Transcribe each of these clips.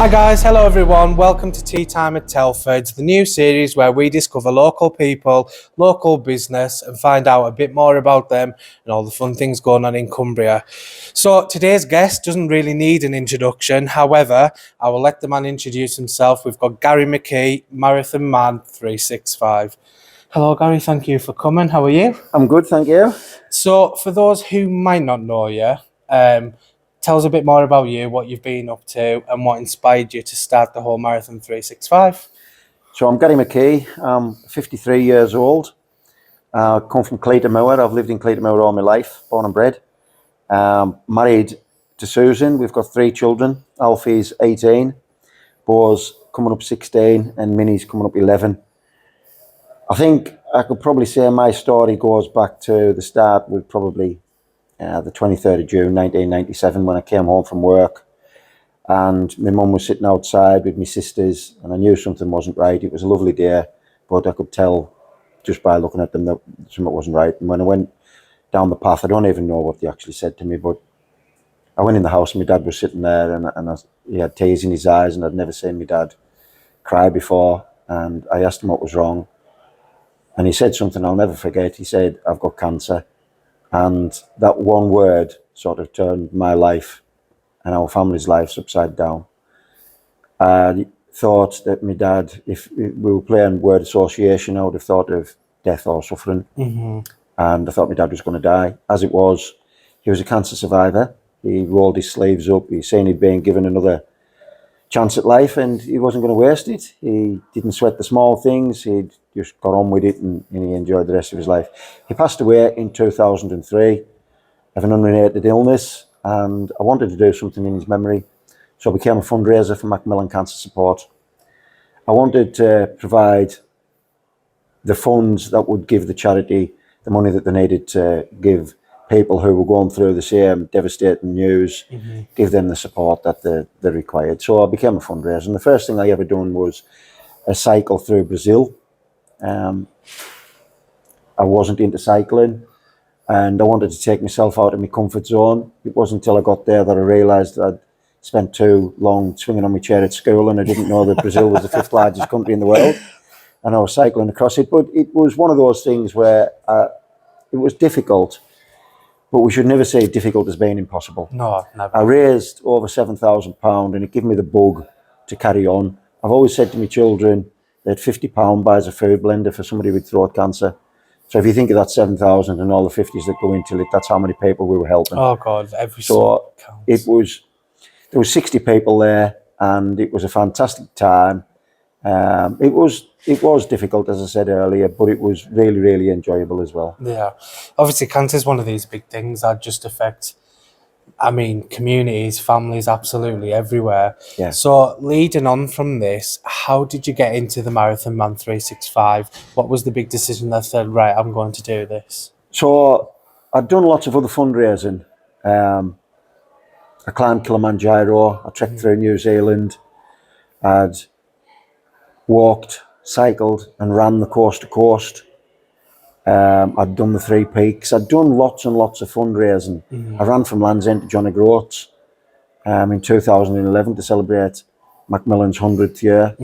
Hi guys, hello everyone, welcome to Tea Time at Telfords, the new series where we discover local people, local business and find out a bit more about them and all the fun things going on in Cumbria. So today's guest doesn't really need an introduction, however, I will let the man introduce himself. We've got Gary Mckee Marathon Man 365. Hello Gary, thank you for coming, how are you? I'm good, thank you. So for those who might not know you, tell us a bit more about you, what you've been up to, and what inspired you to start the whole Marathon 365. So I'm Gary Mckee. I'm 53 years old. I come from Cleatormoor. I've lived in Cleatormoor all my life, born and bred. Married to Susan. We've got 3 children. Alfie's 18, Bo's coming up 16, and Minnie's coming up 11. I think I could probably say my story goes back to the start with probably the 23rd of June 1997 when I came home from work. And my mum was sitting outside with my sisters, and I knew something wasn't right. It was a lovely day, but I could tell just by looking at them that something wasn't right. And when I went down the path, I don't even know what they actually said to me, but I went in the house and my dad was sitting there, and he had tears in his eyes, and I'd never seen my dad cry before. And I asked him what was wrong, and he said something I'll never forget. He said, "I've got cancer." And that one word sort of turned my life and our family's lives upside down. I thought that my dad, if we were playing word association, I would have thought of death or suffering. And I thought my dad was going to die. As it was, he was a cancer survivor. He rolled his sleeves up. He's saying he'd been given another chance at life and he wasn't going to waste it. He didn't sweat the small things. He'd just got on with it and he enjoyed the rest of his life. He passed away in 2003 of an unrelated illness, and I wanted to do something in his memory. So I became a fundraiser for Macmillan Cancer Support. I wanted to provide the funds that would give the charity the money that they needed to give people who were going through the same devastating news, give them the support that they required. So I became a fundraiser, and the first thing I ever done was a cycle through Brazil. I wasn't into cycling, and I wanted to take myself out of my comfort zone. It wasn't until I got there that I realised that I'd spent too long swinging on my chair at school, and I didn't know that Brazil was the 5th largest country in the world, and I was cycling across it. But it was one of those things where it was difficult, but we should never say difficult as being impossible. No, never. I raised over £7,000 and it gave me the bug to carry on. I've always said to my children that £50 buys a food blender for somebody with throat cancer. So if you think of that 7,000 and all the 50s that go into it, that's how many people we were helping. Oh God, every So counts. there was 60 people there, and it was a fantastic time. It was difficult, as I said earlier, but it was really, really enjoyable as well. Yeah, obviously cancer is one of these big things that just affect, communities, families, absolutely everywhere. Yeah. So leading on from this, how did you get into the Marathon Man 365? What was the big decision that said, right, I'm going to do this? So I'd done lots of other fundraising. I climbed Kilimanjaro, I trekked through New Zealand, I'd walked, cycled and ran the coast to coast. I'd done the 3 peaks. I'd done lots and lots of fundraising. I ran from Land's End to John O'Groats in 2011 to celebrate Macmillan's 100th year.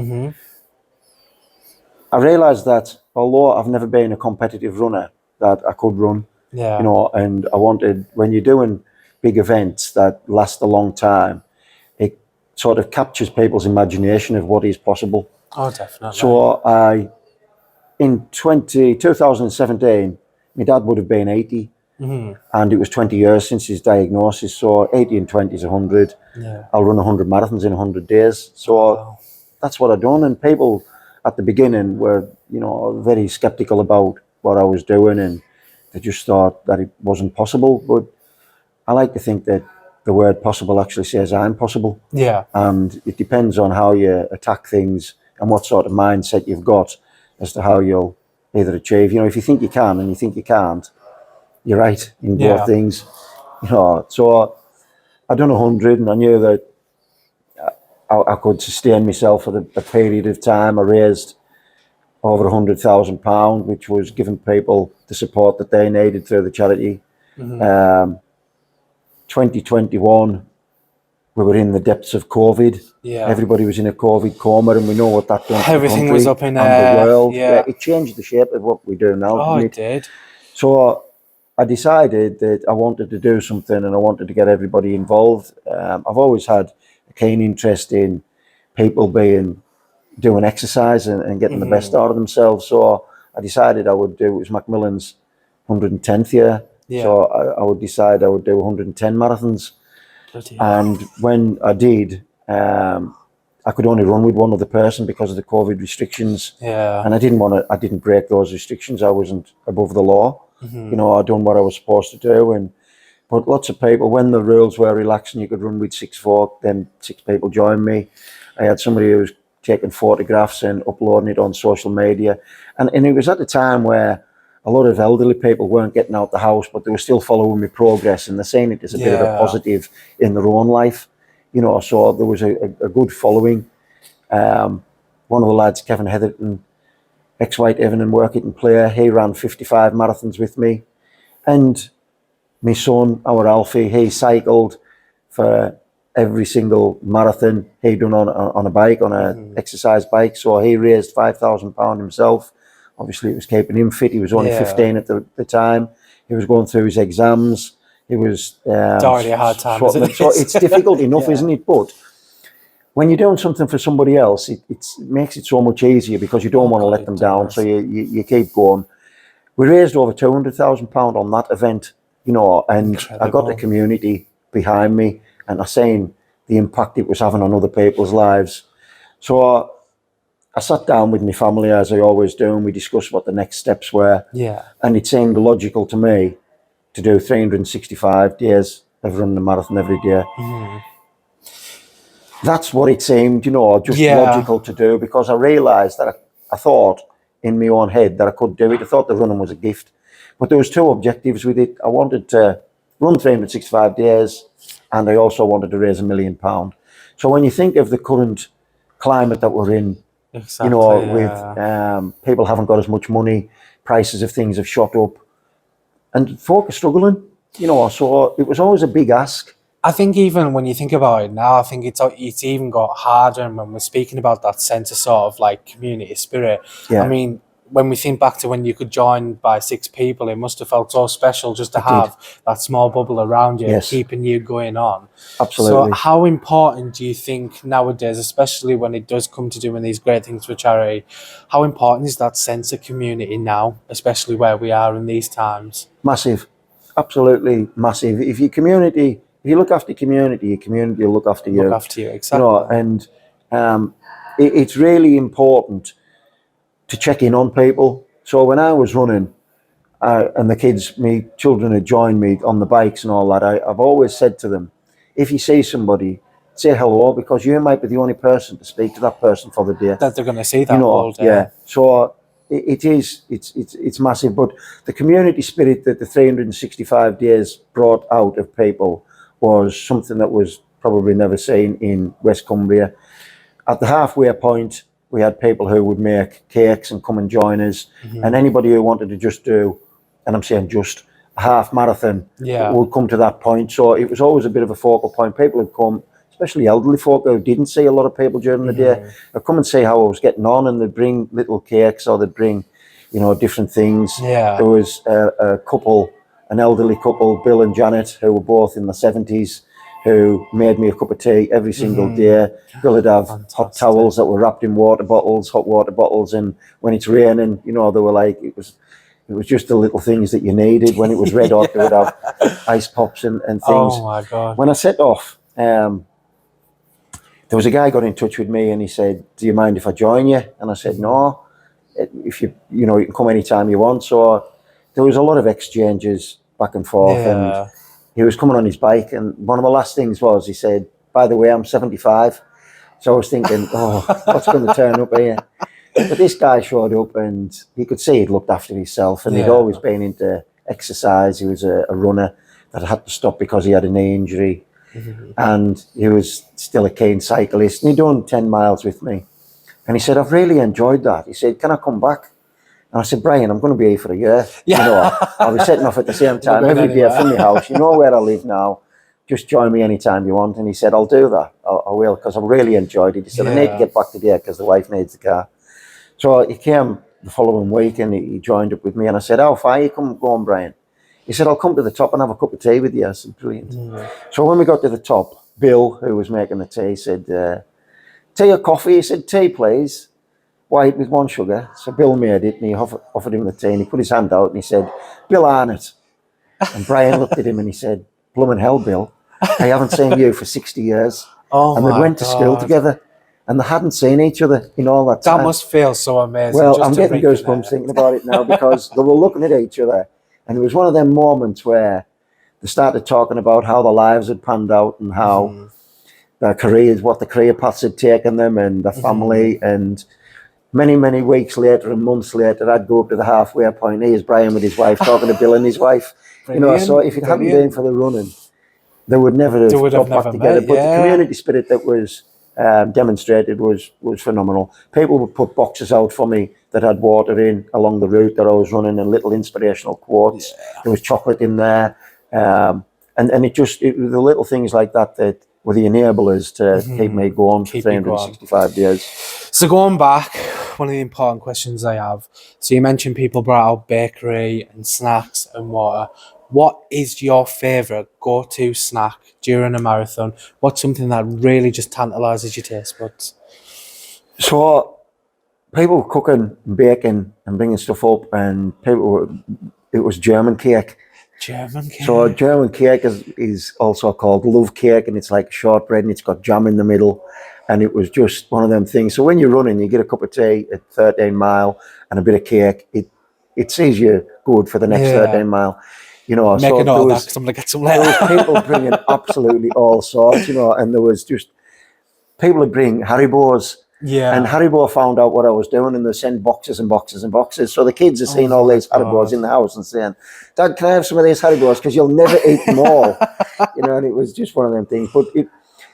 I realised that although I've never been a competitive runner, that I could run. Yeah. You know, and I wanted, when you're doing big events that last a long time, it sort of captures people's imagination of what is possible. Oh, definitely. So in 2017, my dad would have been 80, and it was 20 years since his diagnosis. So 80 and 20 is 100. Yeah. I'll run 100 marathons in 100 days. So that's what I've done. And people at the beginning were, very skeptical about what I was doing, and they just thought that it wasn't possible. But I like to think that the word possible actually says I'm possible. Yeah. And it depends on how you attack things and what sort of mindset you've got as to how you'll either achieve. If you think you can and you think you can't, you're right in both things. So I done 100, and I knew that I could sustain myself for a period of time. I raised over £100,000, which was giving people the support that they needed through the charity. 2021 we were in the depths of COVID. Yeah. Everybody was in a COVID coma, and we know what that done to the Everything country was up in and air. the world. Yeah. It changed the shape of what we do now, Oh, didn't it did. So I decided that I wanted to do something, and I wanted to get everybody involved. I've always had a keen interest in people doing exercise and getting the best out of themselves. So I decided I would do, it was Macmillan's 110th year. Yeah. So I would decide I would do 110 marathons. Bloody hell. And when I did, I could only run with one other person because of the COVID restrictions. Yeah. And I didn't break those restrictions. I wasn't above the law. You know, I done what I was supposed to do. But lots of people, when the rules were relaxed and you could run with 6 folk, then 6 people joined me. I had somebody who was taking photographs and uploading it on social media. And it was at the time where a lot of elderly people weren't getting out the house, but they were still following my progress, and they're saying it as a bit of a positive in their own life. You know, so there was a good following. One of the lads, Kevin Heatherton, ex-White Evan and Workington player, he ran 55 marathons with me. And my son, our Alfie, he cycled for every single marathon he done on a bike, on a exercise bike. So he raised £5,000 himself. Obviously, it was keeping him fit. He was only 15 at the time. He was going through his exams. He was it's already a hard time, isn't it? So it's difficult enough, isn't it? But when you're doing something for somebody else, it makes it so much easier because you don't want to let them down. So you keep going. We raised over £200,000 on that event, you know, and I got the community behind me, and I seen the impact it was having on other people's lives. So I sat down with my family, as I always do, and we discussed what the next steps were. Yeah. And it seemed logical to me to do 365 days of running a marathon every day. That's what it seemed, you know, just logical to do, because I realised that I thought in my own head that I could do it. I thought the running was a gift. But there was 2 objectives with it. I wanted to run 365 days, and I also wanted to raise £1 million. So when you think of the current climate that we're in, you know, with people haven't got as much money, prices of things have shot up, and folk are struggling, you know, so it was always a big ask. I think even when you think about it now, I think it's even got harder. And when we're speaking about that sense of sort of like community spirit, I mean, when we think back to when you could join by 6 people, it must have felt so special just to have that small bubble around you, keeping you going on. Absolutely. So how important do you think nowadays, especially when it does come to doing these great things for charity, how important is that sense of community now, especially where we are in these times? Massive. Absolutely massive. If you look after your community will look after you. Look after you, exactly. You know, and it's really important to check in on people. So when I was running, and my children had joined me on the bikes and all that, I've always said to them, if you see somebody, say hello, because you might be the only person to speak to that person for the day. That they're going to see that, you know, all day. Yeah. So it's massive. But the community spirit that the 365 days brought out of people was something that was probably never seen in West Cumbria. At the halfway point, we had people who would make cakes and come and join us. And anybody who wanted to just do, and I'm saying just, a half marathon would come to that point. So it was always a bit of a focal point. People would come, especially elderly folk who didn't see a lot of people during the day, they'd come and see how I was getting on, and they'd bring little cakes, or they'd bring, you know, different things. There was a couple, an elderly couple, Bill and Janet, who were both in the 70s, who made me a cup of tea every single day. Bill would have hot towels that were wrapped in hot water bottles, and when it's raining, you know, they were like, it was just the little things that you needed. When it was red hot, they would have ice pops and things. Oh my God. When I set off, there was a guy got in touch with me, and he said, do you mind if I join you? And I said, no, if you can come anytime you want. So there was a lot of exchanges back and forth, and he was coming on his bike, and one of the last things was, he said, by the way, I'm 75. So I was thinking, what's going to turn up here? But this guy showed up, and you could see he'd looked after himself, and he'd always been into exercise. He was a runner that had to stop because he had a knee injury, and he was still a keen cyclist, and he'd done 10 miles with me. And he said, I've really enjoyed that. He said, can I come back? And I said, Brian, I'm going to be here for a year. You know, I'll be setting off at the same time every day from my house. You know where I live now. just join me anytime you want. And he said, I'll do that. I will, because I really enjoyed it. He said, I need to get back today because the wife needs the car. So he came the following week and he joined up with me. And I said, how far you come going, Brian? He said, I'll come to the top and have a cup of tea with you. I said, brilliant. So when we got to the top, Bill, who was making the tea, said, tea or coffee? He said, tea, please. White with 1 sugar. So Bill made it and he offered him the tea and he put his hand out and he said, Bill Arnott. And Brian looked at him and he said, bloomin' hell, Bill, I haven't seen you for 60 years. And they went to school together and they hadn't seen each other in all that time. That must feel so amazing. Well, I'm getting goosebumps thinking about it now because they were looking at each other and it was one of them moments where they started talking about how their lives had panned out and how their careers, what the career paths had taken them and their family. And many weeks later and months later, I'd go up to the halfway point. Here's Brian with his wife talking to Bill and his wife. So if it hadn't been for the running, they would never have got back together. But the community spirit that was demonstrated was phenomenal. People would put boxes out for me that had water in along the route that I was running and little inspirational quotes. There was chocolate in there. And it was the little things like that were the enablers to keep me going for 365 days. So going back, one of the important questions I have. So you mentioned people brought out bakery and snacks and water. What is your favourite go-to snack during a marathon? What's something that really just tantalises your taste buds? So people were cooking, baking and bringing stuff up and it was German cake. German cake. So German cake is also called love cake and it's like shortbread and it's got jam in the middle. And it was just one of them things. So when you're running, you get a cup of tea at 13 mile and a bit of cake. It sees you good for the next 13 mile. Make a note of that because I'm going to get some later. There were people bringing absolutely all sorts, and there was just people would bring Haribos. Yeah. And Haribo found out what I was doing and they sent boxes and boxes and boxes. So the kids are seeing all these Haribos in the house and saying, Dad, can I have some of these Haribos? Because you'll never eat them all. And it was just one of them things. But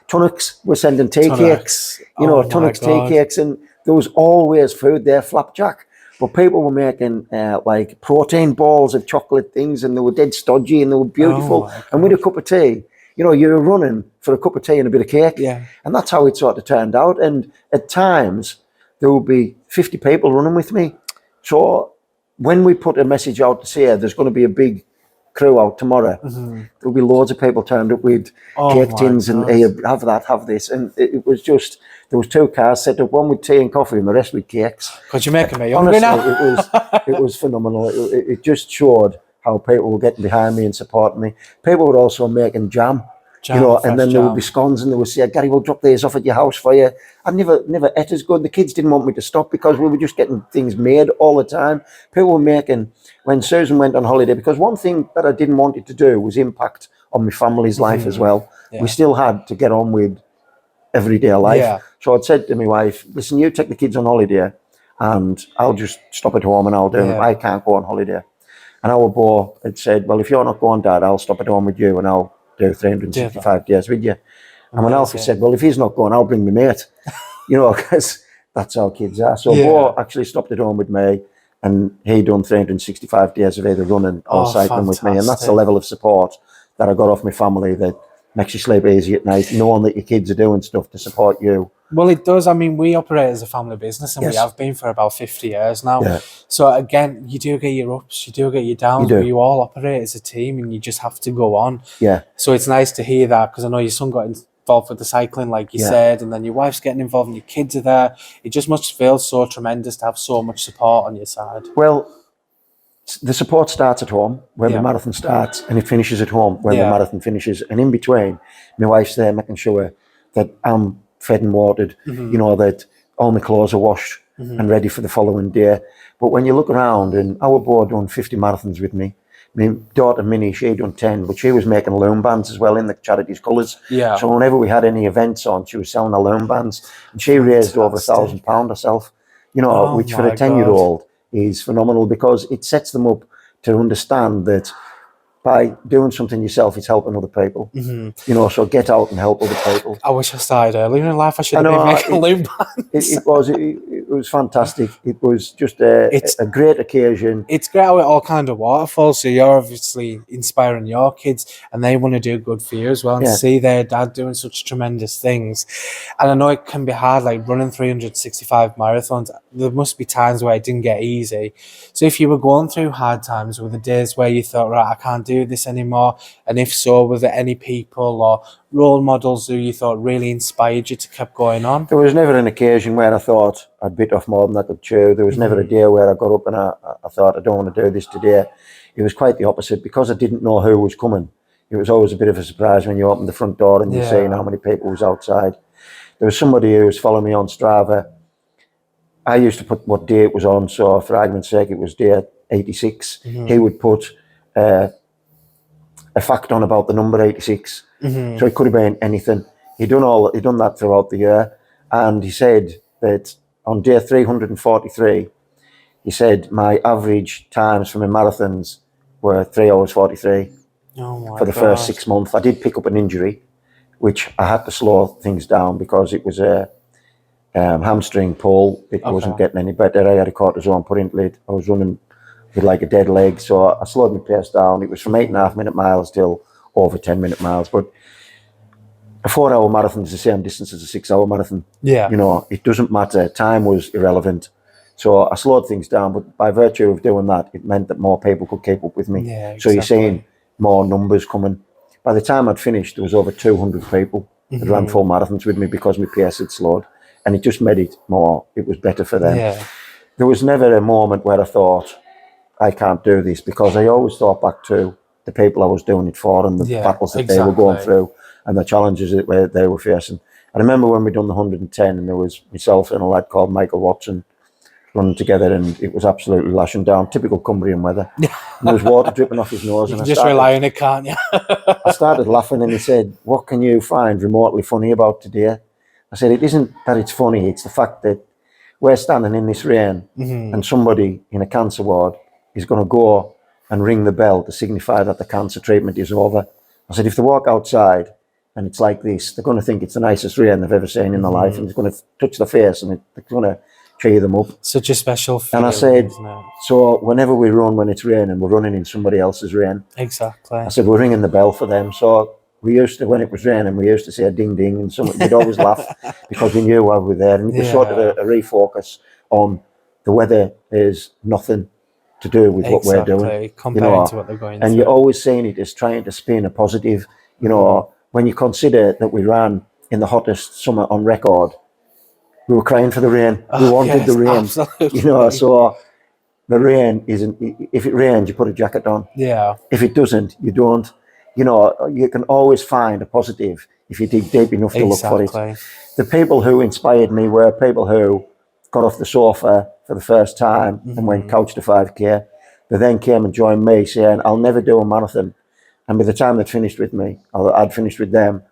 Tunnocks were sending tea cakes, Tunnocks tea cakes. And there was always food there, flapjack. But people were making like protein balls of chocolate things and they were dead stodgy and they were beautiful. And with a cup of tea, you're running for a cup of tea and a bit of cake. Yeah. And that's how it sort of turned out. And at times, there would be 50 people running with me. So when we put a message out to say there's going to be a big crew out tomorrow, there'll be loads of people turned up with cake tins and have that, have this. And it was just, there was 2 cars set up, one with tea and coffee and the rest with cakes. Because you're making me hungry now. It was phenomenal. It just showed how people were getting behind me and supporting me. People were also making jam, and then there would be scones and they would say, Gary, we'll drop these off at your house for you. I never ate as good. The kids didn't want me to stop because we were just getting things made all the time. People were making, when Susan went on holiday, because one thing that I didn't want it to do was impact on my family's life as well. Yeah. We still had to get on with everyday life. Yeah. So I'd said to my wife, listen, you take the kids on holiday and I'll just stop at home and I'll do it. I can't go on holiday. And our boy had said, well, if you're not going, Dad, I'll stop at home with you and I'll do 365 days with you. And when Alfie said, well, if he's not going, I'll bring my mate, because that's how kids are. So Bo actually stopped at home with me and he done 365 days of either running or cycling with me. And that's the level of support that I got off my family that makes you sleep easy at night, knowing that your kids are doing stuff to support you. Well, it does. I mean, we operate as a family business and we have been for about 50 years now. Yeah. So again, you do get your ups, you do get your downs, but you all operate as a team and you just have to go on. Yeah. So it's nice to hear that because I know your son got involved with the cycling, like you said, and then your wife's getting involved and your kids are there. It just must feel so tremendous to have so much support on your side. Well, the support starts at home when the marathon starts and it finishes at home when the marathon finishes. And in between, my wife's there making sure that I'm fed and watered, that all my clothes are washed and ready for the following day. But when you look around, and our board done 50 marathons with me. My daughter Minnie, she done 10, but she was making loom bands as well in the charities colours. Yeah. So whenever we had any events on, she was selling the loom bands. And she raised over £1,000 herself, which for a 10-year-old is phenomenal because it sets them up to understand that by doing something yourself, it's helping other people. So get out and help other people. I wish I started earlier in life. I should have been making loom bands. It was fantastic. It was just a great occasion. It's great how it all kind of waterfalls. So you're obviously inspiring your kids, and they want to do good for you as well, and Yeah. see their dad doing such tremendous things. And I know it can be hard, like running 365 marathons. There must be times where it didn't get easy. So if you were going through hard times, were the days where you thought, right, I can't do this anymore? And if so, were there any people or role models who you thought really inspired you to keep going on? There was never an occasion where I thought I'd bit off more than I could chew. There was never a day where I got up and I thought, I don't want to do this today. It was quite the opposite. Because I didn't know who was coming, it was always a bit of a surprise when you opened the front door and you're seeing how many people was outside. There was somebody who was following me on Strava. I used to put what day it was on, so for argument's sake, it was day 86. He would put a fact on about the number 86. So it could have been anything. He'd done that throughout the year, and he said that on day 343, he said my average times for my marathons were 3 hours 43 for the first 6 months. I did pick up an injury, which I had to slow things down because it was a hamstring pull. It wasn't getting any better. I had a cortisone put into it. I was running with like a dead leg, so I slowed my pace down. It was from 8.5 minute miles till over 10 minute miles, but a 4 hour marathon is the same distance as a 6 hour marathon. Yeah. You know, it doesn't matter. Time was irrelevant. So I slowed things down, but by virtue of doing that, it meant that more people could keep up with me. Yeah, exactly. So you're seeing more numbers coming. By the time I'd finished, there was over 200 people that ran full marathons with me because my pace had slowed. And it just made it was better for them. Yeah. There was never a moment where I thought, I can't do this, because I always thought back to the people I was doing it for and the battles that they were going through and the challenges that they were facing. I remember when we done the 110 and there was myself and a lad called Michael Watson running together, and it was absolutely lashing down, typical Cumbrian weather. And there was water dripping off his nose. You And can just rely on it, can't you? I started laughing, and he said, what can you find remotely funny about today? I said, it isn't that it's funny, it's the fact that we're standing in this rain and somebody in a cancer ward is going to go and ring the bell to signify that the cancer treatment is over. I said, if they walk outside and it's like this, they're going to think it's the nicest rain they've ever seen in their life, and it's going to touch their face and it's going to cheer them up. Such a special feeling. And I said, isn't it? so whenever we run when it's raining, we're running in somebody else's rain. Exactly. I said, we're ringing the bell for them. So we used to, when it was raining, we used to say a ding ding, and we'd always laugh because we knew why we were there. And it was sort of a refocus on the weather is nothing to do with what we're doing. Compared to what they're going through. And you're always seeing it as trying to spin a positive. You know, when you consider that we ran in the hottest summer on record, we were crying for the rain. We wanted the rain. Absolutely. You know, so the rain isn't, if it rains, you put a jacket on. Yeah. If it doesn't, you don't. You know, you can always find a positive if you dig deep enough to look for it. The people who inspired me were people who got off the sofa for the first time and went couch to 5K. They then came and joined me saying, I'll never do a marathon. And by the time they'd finished with me, or I'd finished with them,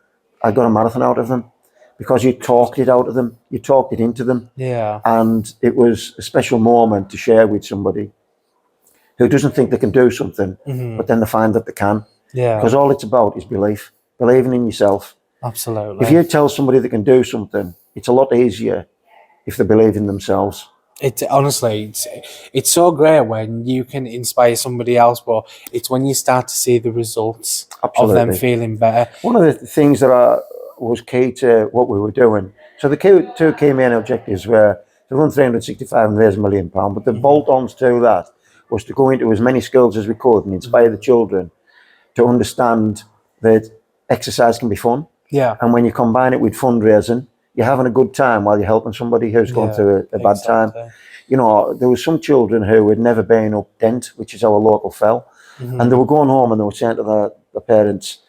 I got a marathon out of them because you talked it out of them. You talked it into them. Yeah. And it was a special moment to share with somebody who doesn't think they can do something, but then they find that they can. Yeah. Because all it's about is belief, believing in yourself. Absolutely. If you tell somebody they can do something, it's a lot easier if they believe in themselves. It honestly, it's so great when you can inspire somebody else, but it's when you start to see the results of them feeling better. One of the things that was key to what we were doing, so the two key main objectives were to run 365 and raise £1 million, but the bolt-ons to that was to go into as many schools as we could and inspire the children to understand that exercise can be fun. Yeah. And when you combine it with fundraising, you're having a good time while you're helping somebody who's going through a bad time. You know, there were some children who had never been up Dent, which is our local fell, and they were going home and they were saying to their parents,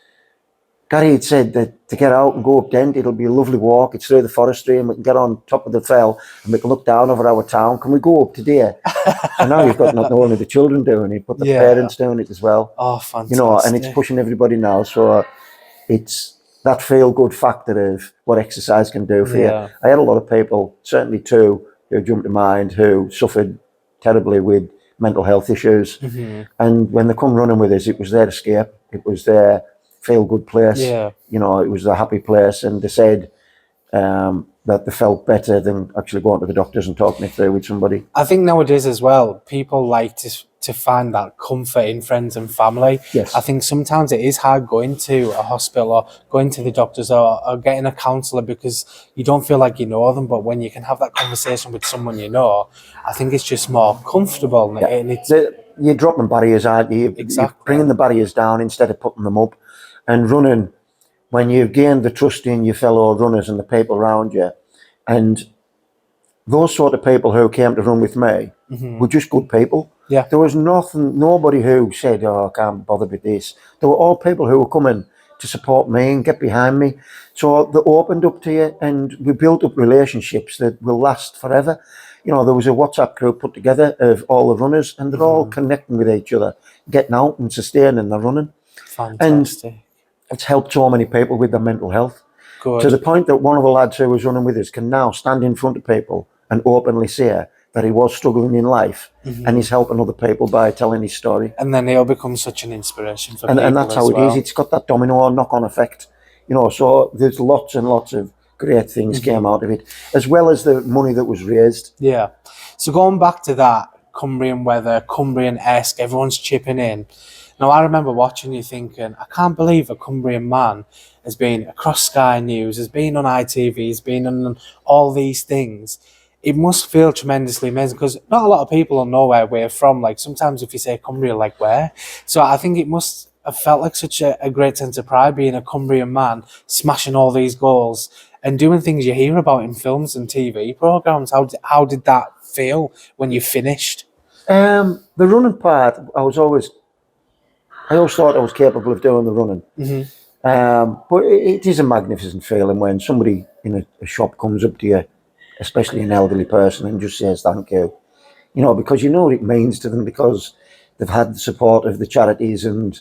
Gary had said that to get out and go up Dent, it'll be a lovely walk. It's through the forestry and we can get on top of the fell and we can look down over our town. Can we go up today? And now you've got not only the children doing it, but the parents doing it as well. Oh, fantastic. You know, and it's pushing everybody now. So it's that feel-good factor of what exercise can do for you. I had a lot of people, certainly two, who jumped to mind, who suffered terribly with mental health issues. And when they come running with us, it was their escape. It was their feel-good place. You know, it was a happy place. And they said, that they felt better than actually going to the doctors and talking it through with somebody. I think nowadays as well, people like to find that comfort in friends and family. Yes. I think sometimes it is hard going to a hospital or going to the doctors or getting a counsellor because you don't feel like you know them. But when you can have that conversation with someone you know, I think it's just more comfortable. And it's You're dropping barriers, aren't you? You're exactly bringing the barriers down instead of putting them up. And running, when you've gained the trust in your fellow runners and the people around you, and those sort of people who came to run with me were just good people. Yeah. There was nobody who said, "Oh, I can't bother with this." They were all people who were coming to support me and get behind me. So they opened up to you, and we built up relationships that will last forever. You know, there was a WhatsApp group put together of all the runners, and they're all connecting with each other, getting out and sustaining their running. fantastic. It's helped so many people with their mental health. Good. To the point that one of the lads who was running with us can now stand in front of people and openly say that he was struggling in life and he's helping other people by telling his story. And then it'll become such an inspiration for people. And that's how it is. It's got that domino knock-on effect. You know, so there's lots and lots of great things came out of it, as well as the money that was raised. Yeah. So going back to that Cumbrian weather, Cumbrian-esque, everyone's chipping in. Now, I remember watching you thinking, I can't believe a Cumbrian man has been across Sky News, has been on ITV, has been on all these things. It must feel tremendously amazing because not a lot of people will know where we're from. Like sometimes if you say Cumbria, like where? So I think it must have felt like such a great sense of pride being a Cumbrian man, smashing all these goals and doing things you hear about in films and TV programmes. How did that feel when you finished? The running part, I always thought I was capable of doing the running. But it is a magnificent feeling when somebody in a shop comes up to you, especially an elderly person, and just says thank you. You know, because you know what it means to them, because they've had the support of the charities and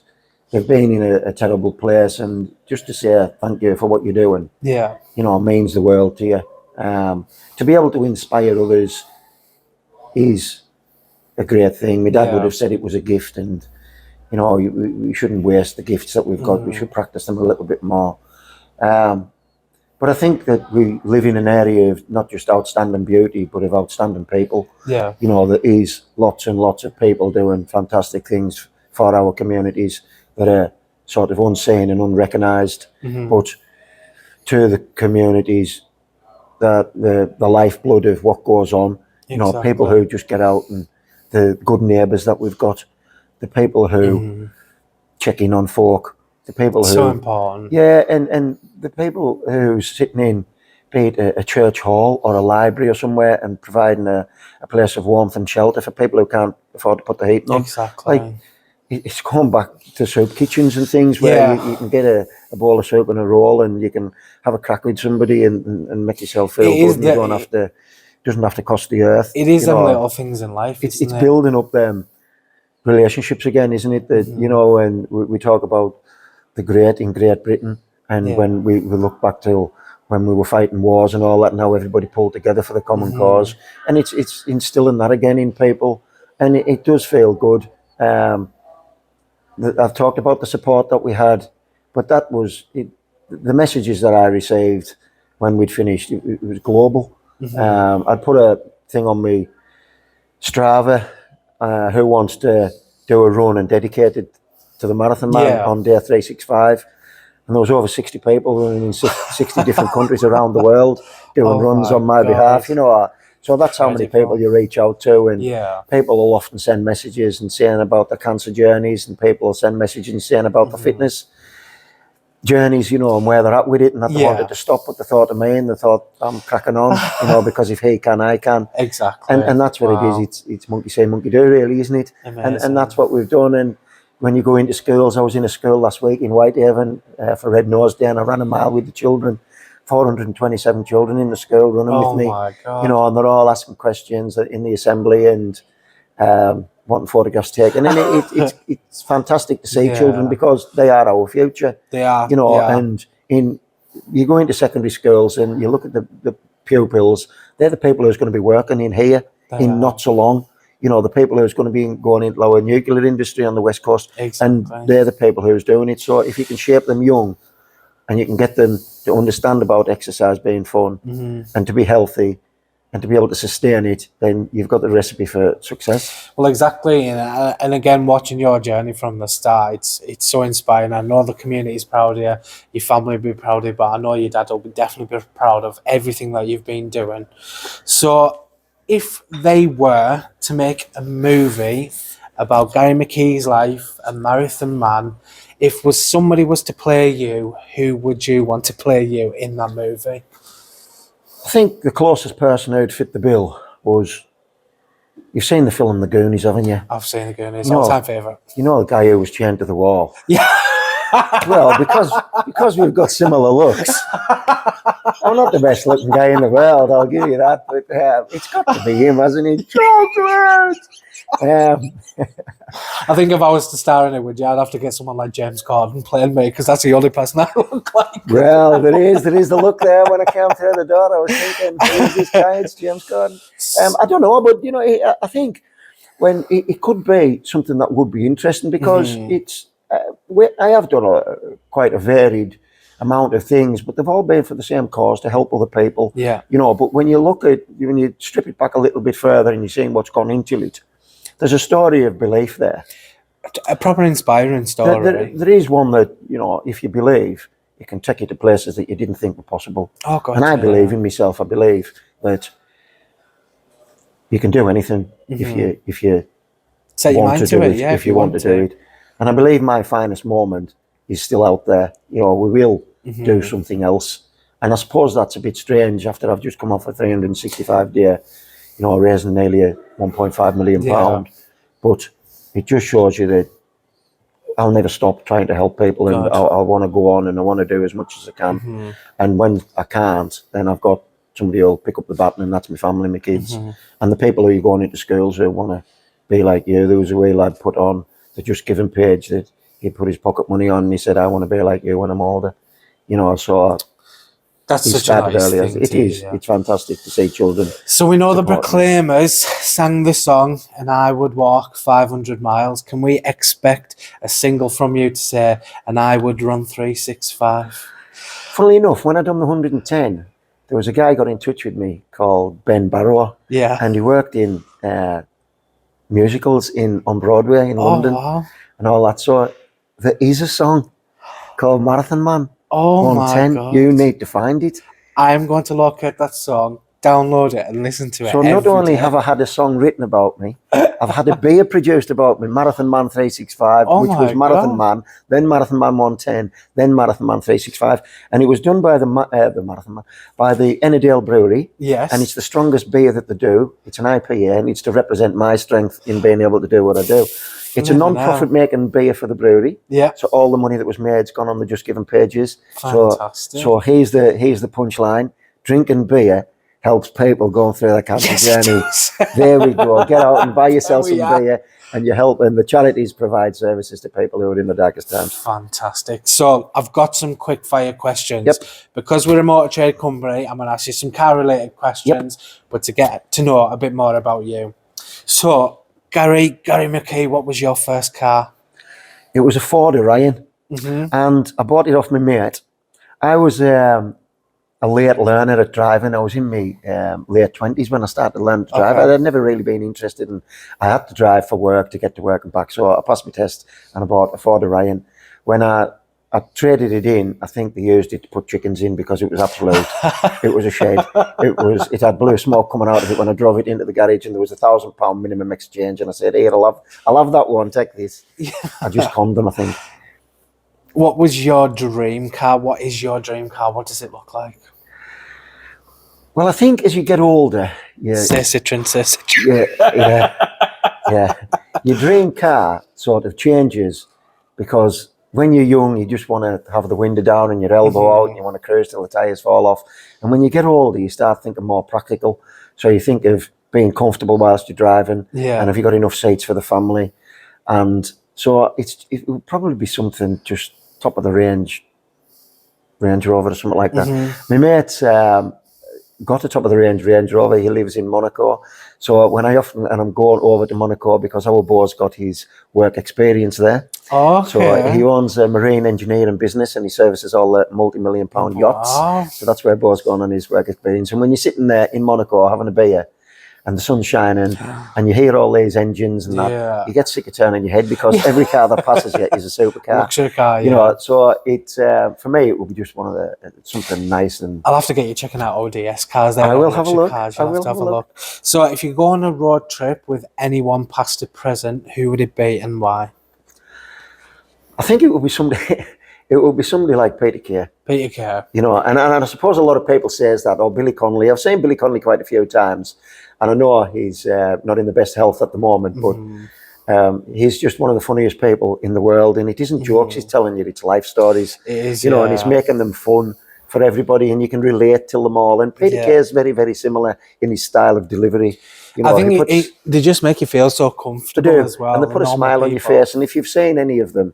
they've been in a terrible place, and just to say thank you for what you're doing, Yeah. you know, means the world to you. To be able to inspire others is a great thing. My dad would have said it was a gift, and you know, we shouldn't waste the gifts that we've got. We should practice them a little bit more. But I think that we live in an area of not just outstanding beauty, but of outstanding people. Yeah. You know, there is lots and lots of people doing fantastic things for our communities that are sort of unseen and unrecognised. But to the communities, that the lifeblood of what goes on, you know, people who just get out, and the good neighbours that we've got, the people who check in on folk, the people who... So important. Yeah, and the people who are sitting in, be it a church hall or a library or somewhere, and providing a place of warmth and shelter for people who can't afford to put the heating on. Exactly. Like, it's going back to soup kitchens and things where you can get a bowl of soup and a roll, and you can have a crack with somebody and make yourself feel good, and you don't have to... doesn't have to cost the earth. It is them little things in life, it's building up them relationships again, isn't it? That, you know, and we talk about the great in Great Britain, and when we look back to when we were fighting wars and all that, and how everybody pulled together for the common cause, and it's instilling that again in people, and it does feel good. I've talked about the support that we had, but that was it. The messages that I received when we'd finished, it was global. I'd put a thing on me Strava, who wants to do a run and dedicate it to the Marathon Man on day 365. And there was over 60 people running in 60 different countries around the world doing runs on my behalf, you know. So that's how many people you reach out to, and people will often send messages and saying about their cancer journeys, and people will send messages and saying about the fitness journeys, you know, and where they're at with it, and that they wanted to stop, but they thought of me and they thought, I'm cracking on, you know, because if he can, I can. Exactly. And that's what it is. It's monkey say, monkey do, really, isn't it? And that's what we've done. And when you go into schools, I was in a school last week in Whitehaven for Red Nose Day, and I ran a mile with the children. 427 children in the school running with me. My God. You know, and they're all asking questions in the assembly and wanting photographs taken. And it's fantastic to see children, because they are our future. They are. You know, and you go into secondary schools and you look at the pupils, they're the people who's going to be working in here not so long. You know, the people who's going to be going into our nuclear industry on the West Coast, and they're the people who's doing it. So if you can shape them young, and you can get them to understand about exercise being fun and to be healthy and to be able to sustain it, then you've got the recipe for success. Well, exactly, and again, watching your journey from the start, it's so inspiring. I know the community is proud of you, your family will be proud of you, but I know your dad will be definitely be proud of everything that you've been doing. So, if they were to make a movie about Gary McKee's life, a marathon man, if somebody was to play you, who would you want to play you in that movie? I think the closest person who'd fit the bill was, you've seen the film The Goonies, haven't you? I've seen the Goonies, You know- all-time favourite. You know the guy who was chained to the wall? Yeah. Well, because we've got similar looks. I'm not the best looking guy in the world, I'll give you that, but it's got to be him, hasn't it? Chocolate! I think if I was to star in it, I'd have to get someone like James Corden playing me, because that's the only person I look like. Well, there is the look there. When I came through the door, I was thinking, who's this guy? It's James Corden. I don't know, but you know, I think when it could be something that would be interesting, because it's. I have done quite a varied amount of things, but they've all been for the same cause, to help other people. Yeah. You know, but when you strip it back a little bit further and you're seeing what's gone into it, there's a story of belief there. A proper inspiring story. There is one that, you know, if you believe, it can take you to places that you didn't think were possible. Oh, God. And I believe in myself. I believe that you can do anything if you Set your want mind to do to it. it, yeah. If you want to do it. And I believe my finest moment is still out there. You know, we will do something else. And I suppose that's a bit strange after I've just come off a 365-day, you know, raising nearly a 1.5 million pound. But it just shows you that I'll never stop trying to help people, and I want to go on and I want to do as much as I can. And when I can't, then I've got somebody who'll pick up the baton, and that's my family, my kids. And the people who are going into schools who want to be like you. There was a wee lad put on the Just Giving page that he put his pocket money on, and he said, I want to be like you when I'm older. You know, so that's he such a started nice earlier. thing. It is. It's fantastic to see children. So we know the supporting. Proclaimers sang the song, and I would walk 500 miles. Can we expect a single from you to say, and I would run 365? Funnily enough, when I done the 110, there was a guy got in touch with me called Ben Barrow. Yeah. And he worked in musicals on Broadway in London. Wow. And all that. So there is a song called Marathon Man. Oh 110. my God. You need to find it. I am going to locate that song, download it, and listen to it. So not every only day. have I had a song written about me, I've had a beer produced about me, Marathon Man 365, Oh which my was Marathon God. Man, then Marathon Man 110, then Marathon Man 365, and it was done by the Marathon Man, by the Ennerdale Brewery. Yes. And it's the strongest beer that they do. It's an IPA, and it's to represent my strength in being able to do what I do. It's a non-profit making beer for the brewery. Yeah. So all the money that was made's gone on the Just Giving pages. Fantastic. So here's the punchline: drinking beer helps people going through their cancer journey. There we go. Get out and buy yourself some beer, and you help. And the charities provide services to people who are in the darkest times. Fantastic. So I've got some quick fire questions. Yep. Because we're a motor trade company, I'm going to ask you some car related questions, but to get to know a bit more about you. So Gary McKee, what was your first car? It was a Ford Orion, and I bought it off my mate. I was a late learner at driving. I was in my late 20s when I started learning to drive. Okay. I'd never really been interested, and I had to drive for work to get to work and back. So I passed my test and I bought a Ford Orion. When I traded it in, I think they used it to put chickens in because it was absolute. It was a shed. It had blue smoke coming out of it when I drove it into the garage, and there was £1,000 minimum exchange. And I said, "Here, I'll have that one. Take this." I just conned them, I think. What was your dream car? What is your dream car? What does it look like? Well, I think as you get older, Say Citroen. yeah, your dream car sort of changes, because when you're young, you just want to have the window down and your elbow out, and you want to cruise till the tyres fall off. And when you get older, you start thinking more practical. So you think of being comfortable whilst you're driving, and have you got enough seats for the family? And so it would probably be something just top of the range, Range Rover or something like that. My mate, got a top of the range Range Rover. He lives in Monaco. So when I'm going over to Monaco because our boss got his work experience there. Okay. So he owns a marine engineering business and he services all the multi-million-pound yachts. Wow. So that's where Bo's gone on his work experience. And when you're sitting there in Monaco having a beer and the sun's shining and you hear all these engines and that, you get sick of turning your head because every car that passes you is a supercar. Luxury car, You know, so it's for me it would be just one of the something nice. And I'll have to get you checking out ODS cars. I will have a look. Cars. You'll have to have a look. So if you go on a road trip with anyone past to present, who would it be and why? I think it would be somebody. It would be somebody like Peter Kay. Peter Kay. You know, and I suppose a lot of people says that, or Billy Connolly. I've seen Billy Connolly quite a few times, and I know he's not in the best health at the moment, but he's just one of the funniest people in the world. And it isn't jokes; he's telling you it's life stories. It is, you know, and he's making them fun for everybody, and you can relate to them all. And Peter Kay is very, very similar in his style of delivery. You know, I think they just make you feel so comfortable as well, and they put a smile on your face. And if you've seen any of them,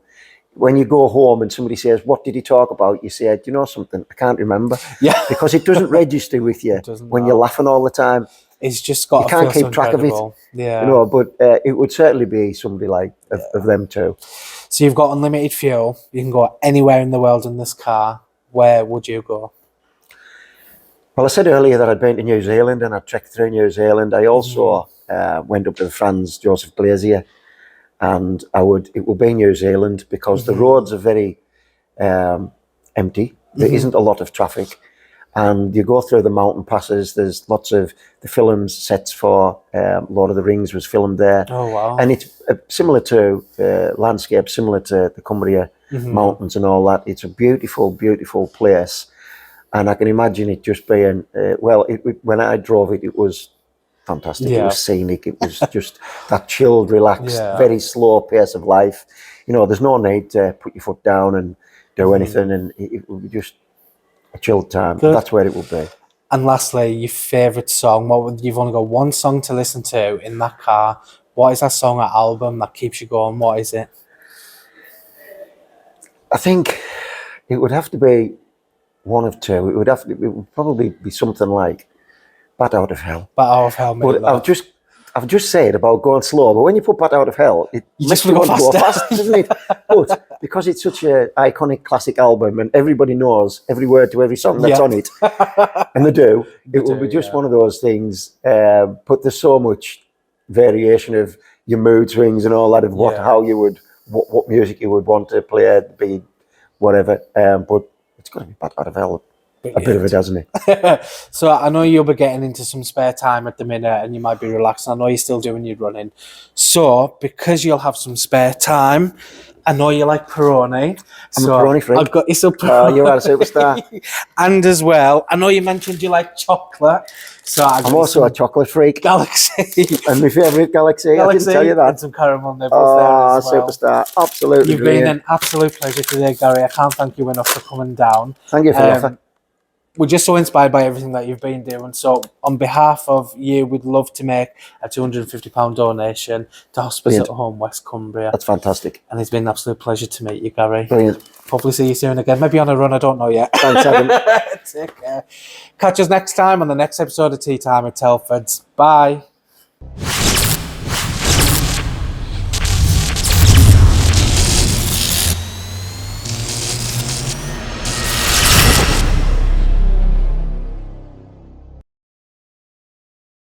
when you go home and somebody says, "What did he talk about?" you say, "Do you know something? I can't remember." Yeah, because it doesn't register with you when you're laughing all the time. It's just got. You can't keep track of it. Yeah, you know. But it would certainly be somebody like of them too. So you've got unlimited fuel. You can go anywhere in the world in this car. Where would you go? Well, I said earlier that I'd been to New Zealand and I'd trekked through New Zealand. I also went up to the Franz Joseph Glacier. And it will be New Zealand because the roads are very empty. There isn't a lot of traffic, and you go through the mountain passes. There's lots of the films sets for Lord of the Rings was filmed there. Oh wow! And it's similar to landscape, similar to the Cumbria mountains and all that. It's a beautiful, beautiful place, and I can imagine it just being when I drove it, it was fantastic. It was scenic. It was just that chilled, relaxed, very slow pace of life. You know, there's no need to put your foot down and do anything, and it will be just a chilled time. Good. That's where it will be. And lastly, your favourite song. You've only got one song to listen to in that car. What is that song or album that keeps you going? What is it? I think it would have to be one of two. It would probably be something like Bat Out of Hell. Bat Out of Hell. But I've just said about going slow, but when you put Bat Out of Hell, it makes you want to go fast, doesn't it? But because it's such an iconic classic album and everybody knows every word to every song that's on it, and they do, it will be just one of those things. But there's so much variation of your mood swings and all that of what music you would want to play, be whatever. But it's got to be Bat Out of Hell. A bit of it, doesn't it? So I know you'll be getting into some spare time at the minute and you might be relaxing. I know you're still doing your running. So because you'll have some spare time, I know you like Peroni. I'm a Peroni freak. I've got you some Peroni. Oh, you're a superstar. And as well, I know you mentioned you like chocolate. So I'm also a chocolate freak. Galaxy. And my favourite Galaxy. I didn't tell you that. And some caramel nibbles there as well. Superstar. Absolutely. You've been an absolute pleasure today, Gary. I can't thank you enough for coming down. Thank you for the offer. We're just so inspired by everything that you've been doing. So on behalf of you, we'd love to make a £250 donation to Hospice at Home West Cumbria. That's fantastic. And it's been an absolute pleasure to meet you, Gary. Brilliant. Hopefully see you soon again. Maybe on a run, I don't know yet. Thanks, Adam. Take care. Catch us next time on the next episode of Tea Time at Telfords. Bye.